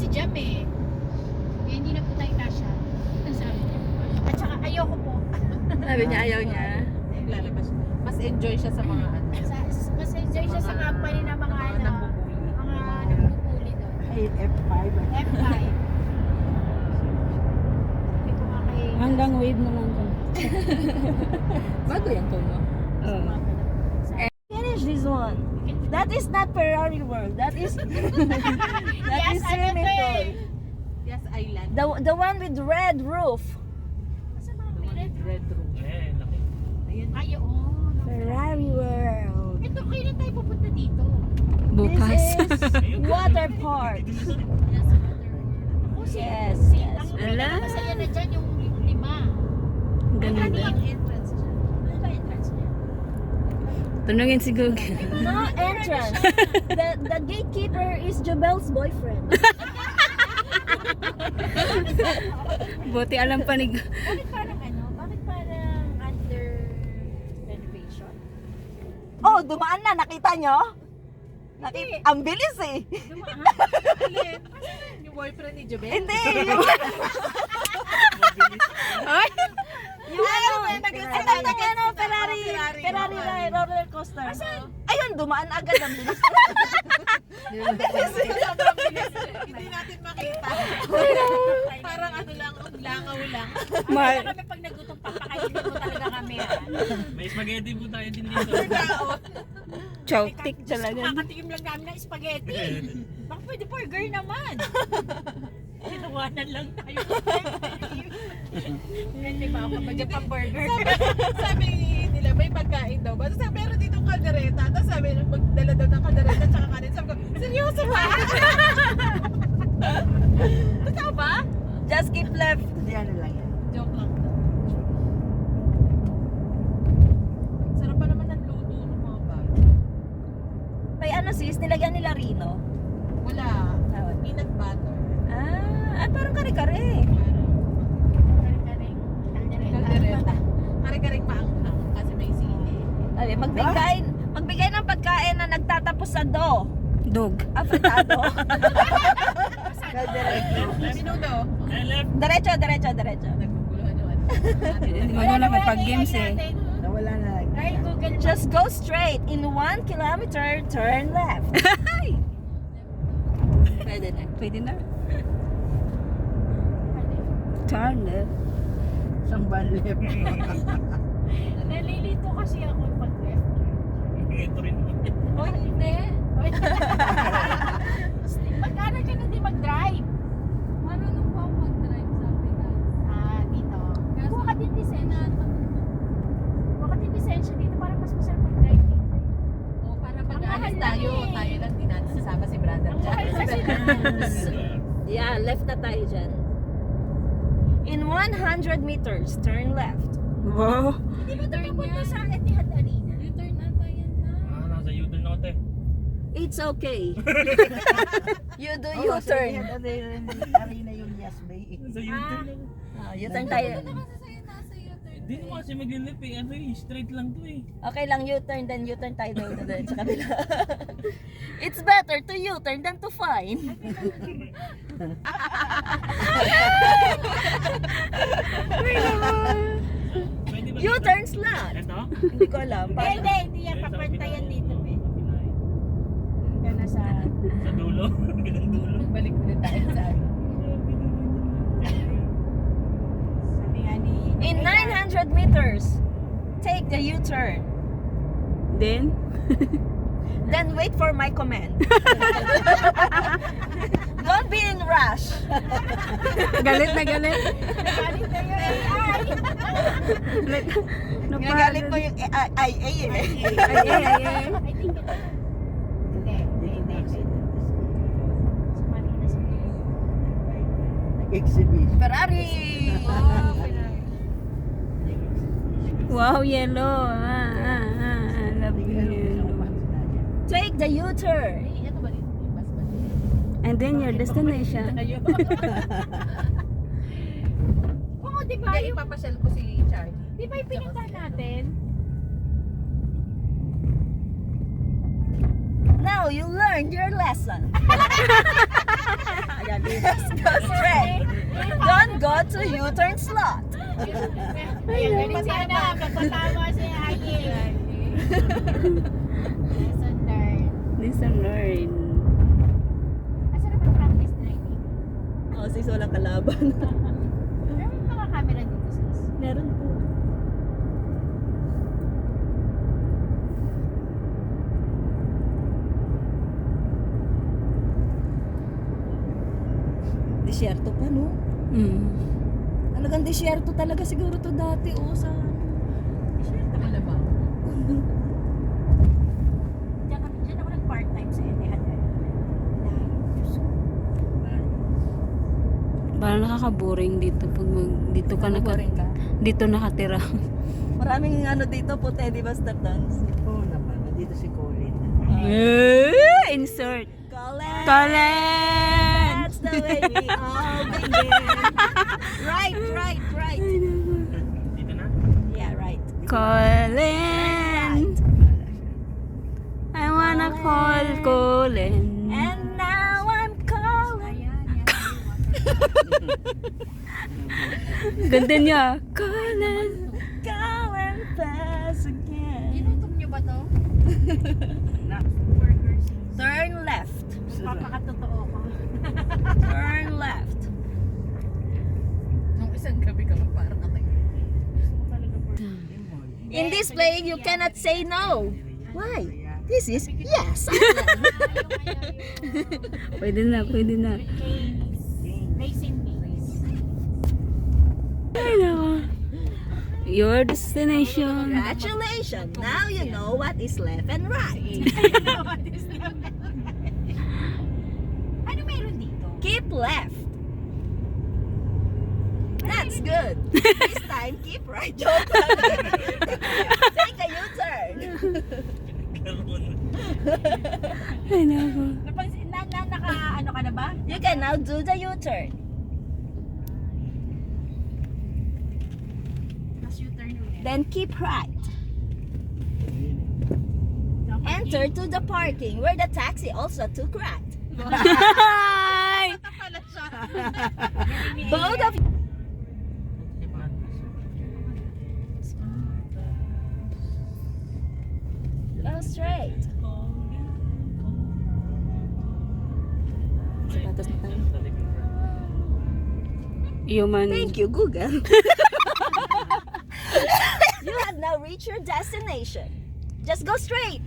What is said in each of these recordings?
si Jam eh. Eh, hindi na po tayo kasha. Sabi niya. At saka ayoko po. Sabi niya ayaw niya. Lalabas. Mas enjoy siya sa mga ano. Mas enjoy siya sa company ng mga ano. Nambubuli. Mga nagpupuli doon. F5. F5. Sabi ko nga kay... Hanggang wave na lang kami. Bago yan po mo. Finish this one. That is not Ferrari World. That is that Yes, is ano swimming to pool. eh. Yes, Island. The one with red roof. Sa mga pilit. Red room. Ayan. Ay, oo. Ferrari World. Ito, kailan tayo pupunta dito? Bukas. This is water park. Kasi, Yes, yes. Ang Ala. masaya na dyan yung 5. Ganda. Ano ang entrance dyan? Ano ba entrance dyan? Tunungin si Google. No entrance. The gatekeeper is Jabel's boyfriend. Buti alam pa ni Bakit parang ano? Bakit parang under renovation? Oh, dumaan na. Nakita nyo? Ang bilis eh. Alin? Yung boyfriend ni Jobel? Hindi. Ay! Yung ano, Ferrari roller coaster. Ayun, dumaan agad ang bilis. Sobrang bilis. Hindi natin makita. Parang ano lang, langaw lang. Ay, kami pag nagutom papakainin mo talaga kami. May spaghetti po tayo din dito. Chowtik talaga. Kakatikim lang namin ng spaghetti. Baka pwede burger naman. Tinawanan lang tayo. Hindi ba ako magja pang burger? Sabi nila, may pagkain daw. Basta sabi, meron dito kaldereta. Tapos sabi, magdala daw ng kaldereta tsaka kanin. Sabi ko, seryoso ba? Totoo ba? Just keep left. Yan lang yan. Joke lang. Sarap pa naman ng luto ng mga bag. May ano sis, nilagyan nila Rino. Wala. Peanut butter. Ah, parang kare-kare. Kare-karing Kaldereta. Kare-karing maanghang kasi may sili. Ay, magbigay ng pagkain na nagtatapos sa do. Dog. Afritado. Minuto. Left. Diretso. Naguguluhan yung ano. Wala pa pag games eh. Nawala na. Ay, Google. Just go straight. In 1 kilometer, turn left. Pwede na. Pwede na. Turn left. Samban left. Nalilito kasi ako pag left. Ito rin. O hindi. Magkano ka na di mag-drive? Marunong po ako mag-drive sa Pinas. Ah, dito. Kuha ka din lisensya. Kuha ka din lisensya dito para mas masarap mag-drive dito. O para pag Ang mahal alis lang tayo, eh. tayo lang din natin sasama si brother Ang mahal kasi Yeah, left na tayo dyan. In 100 meters, turn left. Wow. Di ba ito papunta sa Etihad Arena? U-turn ata yan na. Nasa U-turn ako te. It's okay. You do U-turn. Arena yung Yes Bay. Nasa U-turn ako. U-turn tayo. Di mo kasi mag-lip eh. Ano eh, straight lang to eh. Okay lang, U-turn, then U-turn tayo doon sa kabila. It's better to U-turn than to fine. Pwede ba? U-turn slot. Ito? Hindi ko alam. Hindi yan. Papantayan dito. Yan nasa... Sa dulo. Ganang dulo. Balik ulit tayo sa ano. Sabi nga ni... In 900 meters, take the U-turn. Then? Then wait for my command. Don't be in rush. Galit na galit. Galit na yung AI. Nagalit mo yung ay eh. Ay, I think ito. Hindi. Sumali na siya. Nag-exhibition. Ferrari. Wow, yellow. Love yellow. Take the U-turn. Ay, ano ba dito? May bus ba dito? And then your destination. Ayun. Oo, di ba? Kaya ipapasyal ko si Charlie. Di ba yung pinunta natin? Now you learned your lesson. Just go straight. Don't go to U-turn slot. Ayan, galing si Ana. Pagpatawa si Agi. Lesson learned. Listen, learn. Asa naman practice driving? Oh, sis, walang kalaban. Pero may mga camera dito, sis. Meron po. Disyerto pa, no? Talagang disyerto talaga siguro to dati, sa... Swerte ka na ba? Diyan ako nag-part-time sa Etihad. Parang nakaka-boring dito pag dito ka Boring ka? dito nakatira. Maraming ano dito, puti, di ba, Star Dance? Oo naman, nandito si Colin. Insert. Colin! Colin! That's the way we all begin. Right. Dito na? Yeah, right. Colin! I wanna call Colin. And now I'm calling. Ganda niya. Colin! Calling fast again. Inutok niyo ba to? Turn left. Papakatotoo ko. Turn left. Nung isang gabi ka pa parang katay. In this play, you cannot say no. Why? This is yes. Pwede na. Racing games. Ay, nako. Your destination. Congratulations. Now you know what is left and right. Ano meron dito? Keep left. That's good. This time, keep right. Joke lang. Take a U-turn. Ay, nako. Napansin na ano ka na ba? You can now do the U-turn. Mas U-turn ulit. Then keep right. Enter to the parking where the taxi also took right. Hi! Both of you. Go straight. Sapatos na tayo. Human. Thank you, Google. You have now reached your destination. Just go straight.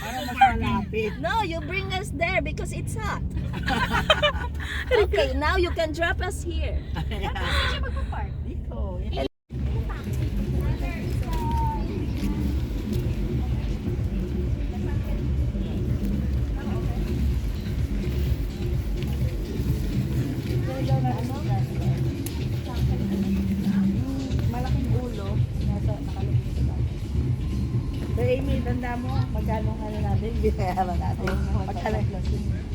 Para mas malapit. No, you bring us there because it's hot. Okay, now you can drop us here. Saan siya magpa-park? Dito. Malaking ulo. Nasa nakalagay sa Pero Amy, tanda mo, magkano ano natin, binayaran natin. Magkano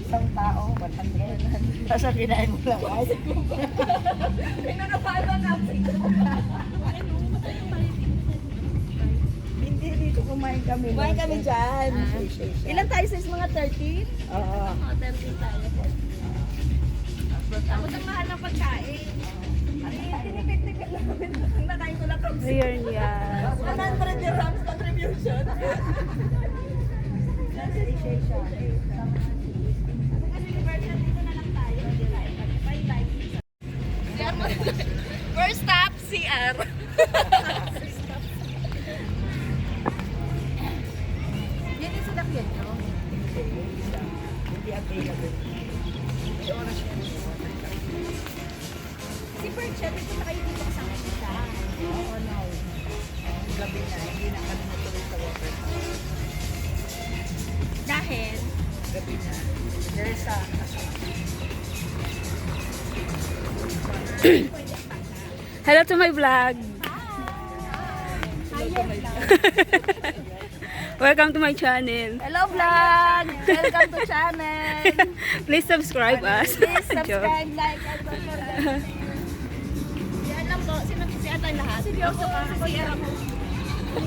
isang tao, 100. Tapos ang kinain mo lang, ay, hindi dito kumain kami. Kumain kami dyan. Ilan? Ilan tayo sis? Mga 30? Oo. Mga 30 tayo. Tapos ang mahal ng pagkain. Tinipid-tipid lang kami. Ang nakain ko lang kami. Ayun yan. 100 dirhams contribution. First stop, CR. Yan yung sinakyan nyo. Hindi available. Si Bert, siya, dito na kayo dito kasama siya. Oo, no. Gabi na, hindi na kami natuloy sa water park. Dahil, Gabi na. There's a Hello to my vlog. Welcome to my channel. Hello vlog! Welcome to channel! Please subscribe us. Please Joke. subscribe, like, and comment. yan lang po, si Atay lahat. Seryoso ka, si Era ko.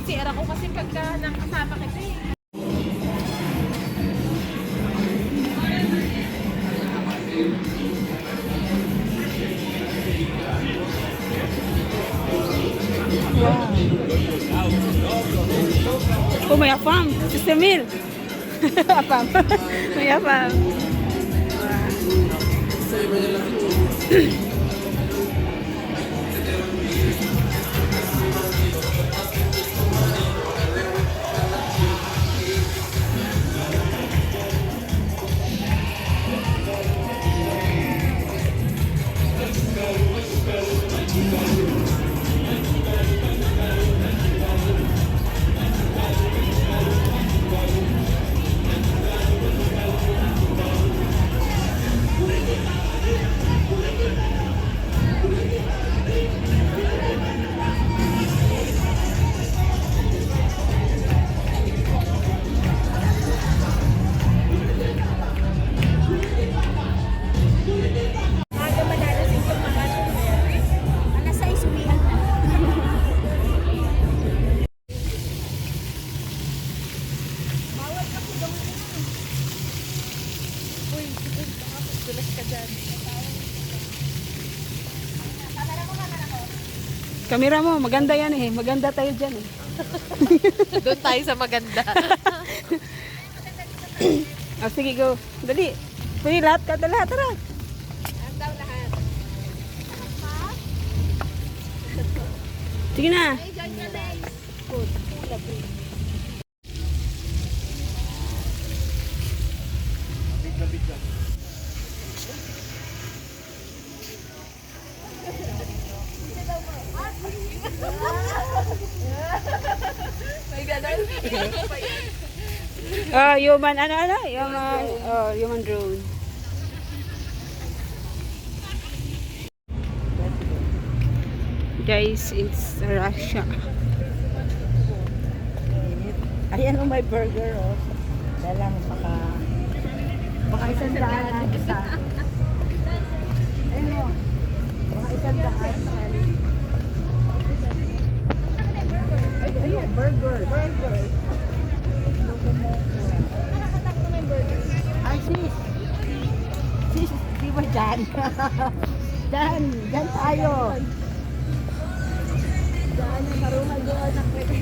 Si Era ko kasi pagka nakasama kita eh. Oh, may apam. Sister Mil. Apam. May apam. Kamera mo, maganda yan eh. Maganda tayo dyan eh. Doon tayo sa maganda. Oh, sige, go. Dali. Pwede lahat ka. Lahat, tara. Sige na. Human, ano? Human drone. Guys, it's Russia. Ayan o, may burger o. Dalang baka isang daan ang isa. Ayun o. Baka isang daan. Ayun, burger. Ay, sis. Sis, di ba dyan? Dyan tayo.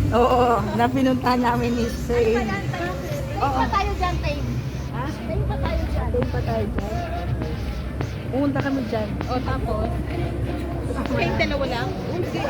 Oo, na pinunta namin ni Sane. Tayo pa tayo dyan, Tayo. Ha? Tayo pa tayo dyan. Doon pa tayo dyan. Pumunta kami dyan. O tapos? Kayong dalawa lang? Hindi.